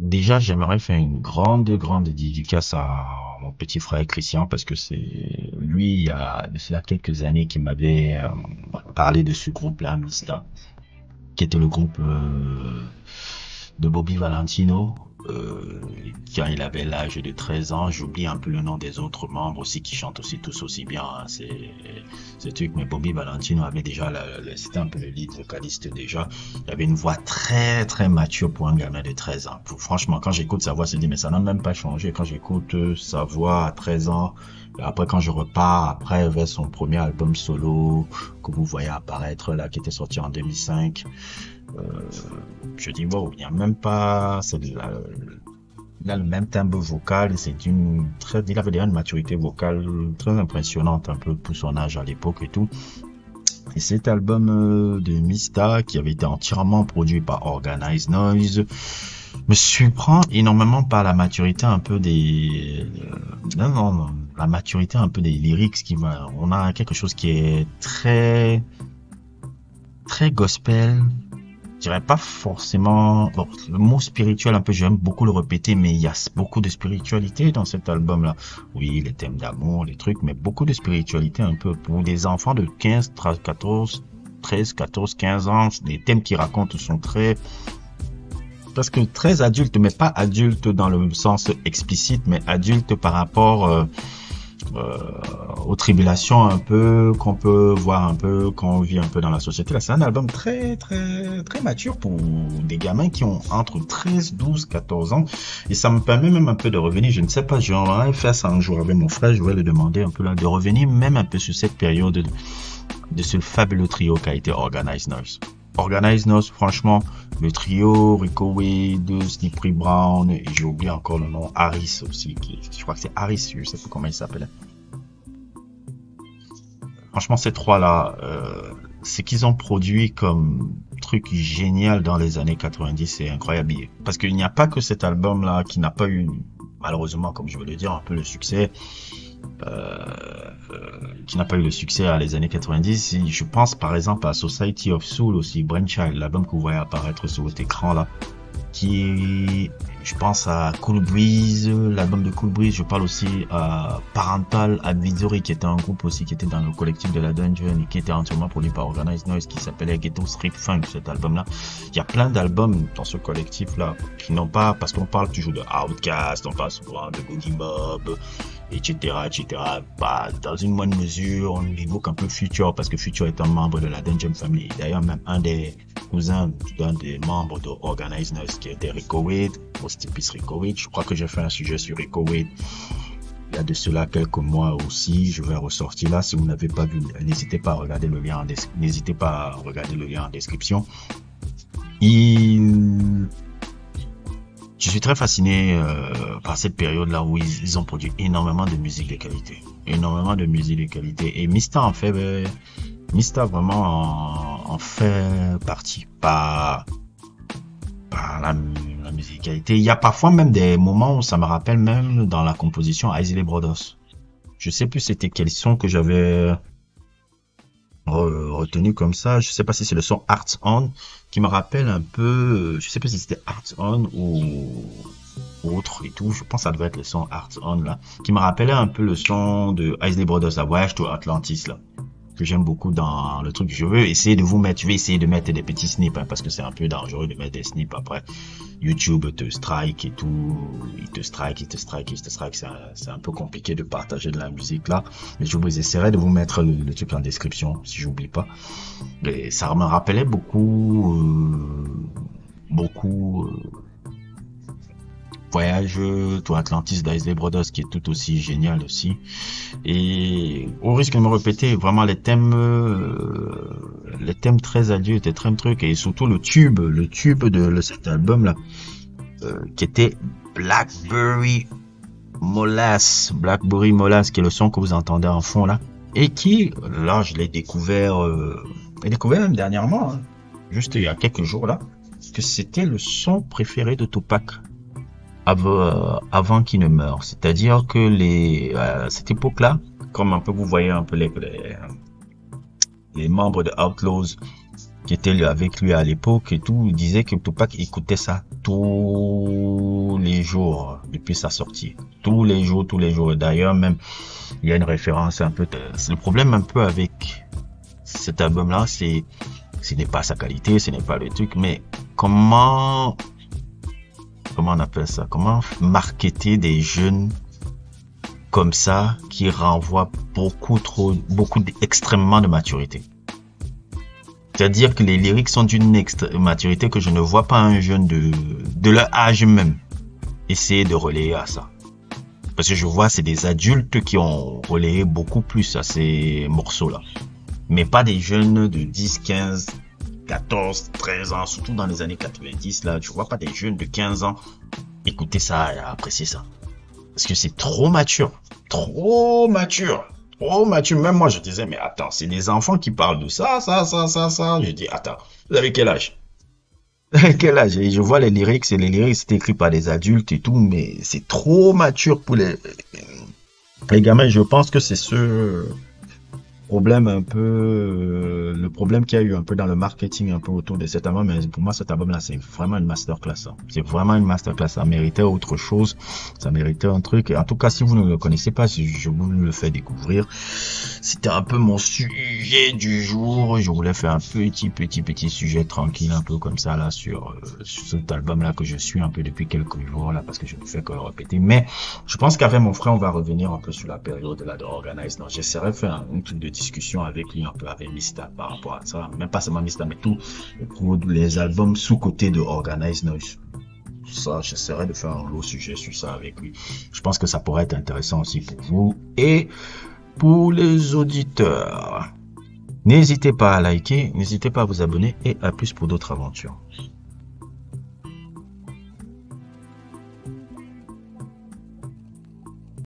Déjà, j'aimerais faire une grande dédicace à mon petit frère Christian parce que c'est lui, il y a de cela quelques années, qui m'avait parlé de ce groupe-là, Mista, qui était le groupe de Bobby Valentino. Quand il avait l'âge de 13 ans, j'oublie un peu le nom des autres membres aussi qui chantent aussi tous aussi bien, hein. C'est truc, mais Bobby Valentino avait déjà, c'était un peu le lead vocaliste déjà. Il avait une voix très mature pour un gamin de 13 ans. Franchement, quand j'écoute sa voix, je dis mais ça n'a même pas changé. Quand j'écoute sa voix à 13 ans, et après quand je repars après vers son premier album solo que vous voyez apparaître là, qui était sorti en 2005. Euh, je dis wow, il n'y a même pas, il a le même timbre vocal, il avait déjà une maturité vocale très impressionnante un peu pour son âge à l'époque et tout. Et cet album de Mista, qui avait été entièrement produit par Organized Noise, me surprend énormément par la maturité un peu la maturité un peu des lyrics on a quelque chose qui est très gospel. Je dirais pas forcément, bon, le mot spirituel un peu, j'aime beaucoup le répéter, mais il y a beaucoup de spiritualité dans cet album-là. Oui, les thèmes d'amour, les trucs, mais beaucoup de spiritualité un peu pour des enfants de 15, 14, 15 ans. Les thèmes qu'ils racontent sont parce que très adultes, mais pas adultes dans le sens explicite, mais adultes par rapport euh, aux tribulations un peu qu'on peut voir un peu quand on vit un peu dans la société. Là, c'est un album très mature pour des gamins qui ont entre 13, 12, 14 ans. Et ça me permet même un peu de revenir. Je ne sais pas, j'aimerais faire ça un jour avec mon frère. Je vais le demander un peu là, de revenir même un peu sur cette période de ce fabuleux trio qui a été Organized Noise. Organized Noise, franchement, le trio, Rico Wade, Slippery Brown, et j'ai oublié encore le nom, Harris aussi, je crois que c'est Harris, je sais pas comment il s'appelle. Franchement, ces trois-là, ce qu'ils ont produit comme truc génial dans les années 90, c'est incroyable. Parce qu'il n'y a pas que cet album-là qui n'a pas eu, malheureusement, comme je veux le dire, un peu le succès, qui n'a pas eu le succès à les années 90. Je pense par exemple à Society of Soul aussi, Brainchild, l'album que vous voyez apparaître sur votre écran là, je pense à Cool Breeze, l'album de Cool Breeze. Je parle aussi à Parental Advisory, qui était un groupe aussi qui était dans le collectif de la Dungeon et qui était entièrement produit par Organized Noise, qui s'appelait Ghetto Street Funk, cet album-là. Il y a plein d'albums dans ce collectif-là qui n'ont pas, parce qu'on parle toujours de Outkast, on parle souvent de Boogie Mob, etc. Bah, dans une moindre mesure, on évoque un peu Future, parce que Future est un membre de la Dungeon Family. D'ailleurs, même un des cousins d'un des membres de Organized Noise, qui était Rico Wade, Stipis Rico Wade. Je crois que j'ai fait un sujet sur Rico Wade il y a de cela quelques mois aussi. Je vais ressortir là. Si vous n'avez pas vu, n'hésitez pas à regarder le lien en description. Je suis très fasciné par cette période-là où ils ont produit énormément de musique de qualité. Énormément de musique de qualité. Et Mista Mista vraiment en fait partie par la musicalité. Il y a parfois même des moments où ça me rappelle même dans la composition Isley Brothers. Je sais plus c'était quel son que j'avais retenu comme ça. Je sais pas si c'est le son Arts On qui me rappelle un peu, je sais pas si c'était Arts On ou autre et tout. Je pense que ça devait être le son Arts On là, qui me rappelait un peu le son de Isley Brothers, la Voyage to Atlantis là, que j'aime beaucoup dans le truc. Je vais essayer de mettre des petits snips, hein, parce que c'est un peu dangereux de mettre des snips après. YouTube te strike et tout, il te strike. C'est un peu compliqué de partager de la musique là. Mais je vous essaierai de vous mettre le truc en description, si j'oublie pas. Et ça me rappelait beaucoup, Voyage to Atlantis d'Isley Brothers, qui est tout aussi génial aussi. Et au risque de me répéter, vraiment les thèmes très adultes et très trucs, et surtout le tube de cet album là, qui était Blackberry Molasses, qui est le son que vous entendez en fond là, et qui, là, je l'ai découvert même dernièrement, hein, juste il y a quelques jours là, que c'était le son préféré de Tupac avant qu'il ne meure. C'est-à-dire que cette époque-là, comme un peu vous voyez un peu les membres de Outlaws qui étaient avec lui à l'époque et tout, disaient que Tupac écoutait ça tous les jours depuis sa sortie. Tous les jours, tous les jours. Et d'ailleurs, même, il y a une référence un peu... C'est le problème un peu avec cet album-là, ce n'est pas sa qualité, ce n'est pas le truc, mais comment on appelle ça? Comment marketer des jeunes comme ça qui renvoient extrêmement de maturité? C'est-à-dire que les lyrics sont d'une maturité que je ne vois pas un jeune de leur âge même essayer de relayer à ça. Parce que je vois, c'est des adultes qui ont relayé beaucoup plus à ces morceaux-là. Mais pas des jeunes de 10, 15, 14, 13 ans, surtout dans les années 90, là. Je vois pas des jeunes de 15 ans écouter ça et apprécier ça. Parce que c'est trop mature. Trop mature. Trop mature. Même moi, je disais, mais attends, c'est des enfants qui parlent de ça. Je dis, attends, vous avez quel âge? Vous avez quel âge? Et je vois les lyrics, c'est écrit par des adultes et tout, mais c'est trop mature pour les gamins. Je pense que c'est ce problème un peu, le problème qu'il y a eu un peu dans le marketing un peu autour de cet album. Mais pour moi, cet album-là, c'est vraiment une masterclass. Hein. C'est vraiment une masterclass. Ça méritait autre chose. Ça méritait un truc. En tout cas, si vous ne le connaissez pas, si je vous le fais découvrir, c'était un peu mon sujet du jour. Je voulais faire un petit sujet tranquille, un peu comme ça, là, sur cet album-là que je suis un peu depuis quelques jours, là, parce que je ne fais que le répéter. Mais je pense qu'avec mon frère, on va revenir un peu sur la période de la de Organize. Donc, j'essaierai de faire un truc de discussion avec lui, un peu avec Mista par rapport à ça. Même pas seulement Mista, mais tous les albums sous-côté de Organize Noise. Ça, j'essaierai de faire un gros sujet sur ça avec lui. Je pense que ça pourrait être intéressant aussi pour vous et pour les auditeurs. N'hésitez pas à liker, n'hésitez pas à vous abonner et à plus pour d'autres aventures.